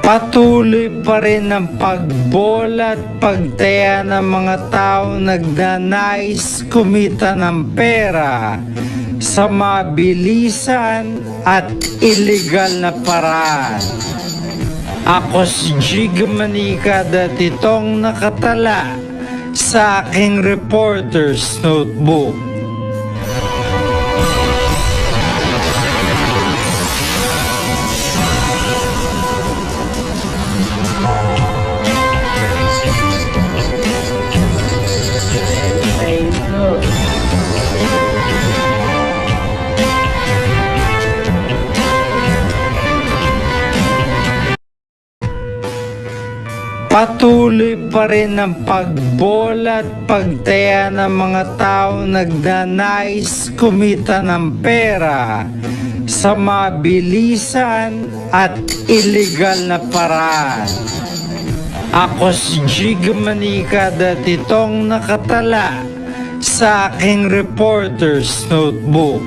Patuloy pa rin ang pagbola at pagtaya ng mga taong nagnanais kumita ng pera sa mabilisan at iligal na paraan. Ako si Jig Manica at itong nakatala sa aking reporter's notebook. Patuloy pa rin ang pagbola at pagtaya ng mga taong nagnanais kumita ng pera sa mabilisan at iligal na paraan. Ako si Jig Manica at itong nakatala sa aking reporter's notebook.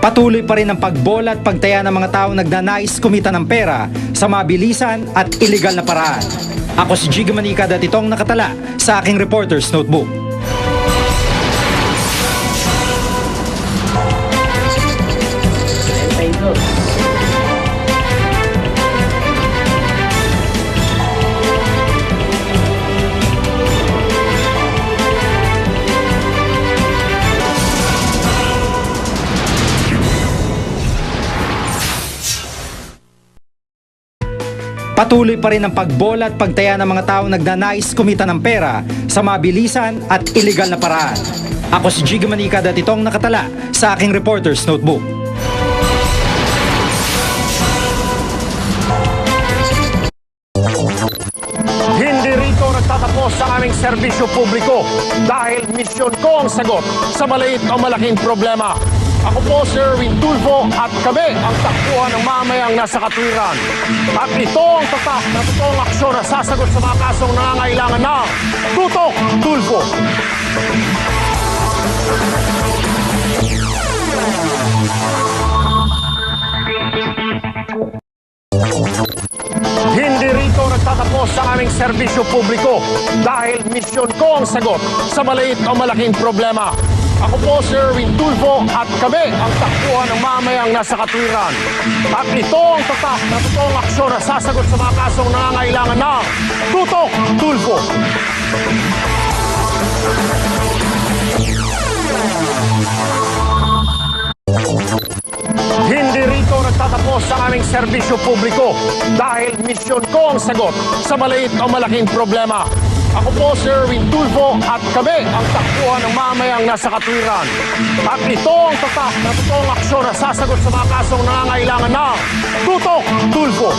Patuloy pa rin ang pagbola at pagtaya ng mga taong nagnanais kumita ng pera sa mabilisan at iligal na paraan. Ako si Jig Manica at itong nakatala sa aking reporter's notebook. Patuloy pa rin ang pagbola at pagtaya ng mga taong nagnanais kumita ng pera sa mabilisan at iligal na paraan. Ako si Jig Manica at itong nakatala sa aking reporter's notebook. Hindi rito nagtatapos ang aming serbisyo publiko dahil misyon ko ang sagot sa maliit o malaking problema. Ako po si Erwin Tulfo at kami ang takbuhan ng mamayang nasa katwiran. At ito ang tatak na totoong aksyon na sasagot sa mga kasong nangangailangan ng Tutok Tulfo. Hindi rito nagtatapos ang aming serbisyo publiko dahil misyon ko ang sagot sa maliit o malaking problema. Ako po si Erwin Tulfo at kami ang takbuhan ng mamayang nasa katwiran. At ito ang tatak na totoong aksyon na sasagot sa mga kasong nangangailangan ng Tutok Tulfo. Hindi rito nagtatapos ang aming serbisyo publiko dahil misyon ko ang sagot sa maliit o malaking problema. Ako po si Erwin Tulfo at kami ang takbuhan ng mamayang nasa katwiran. At ito ang tatak na totoong aksyon na sasagot sa mga kasong nangangailangan ng Tutok Tulfo.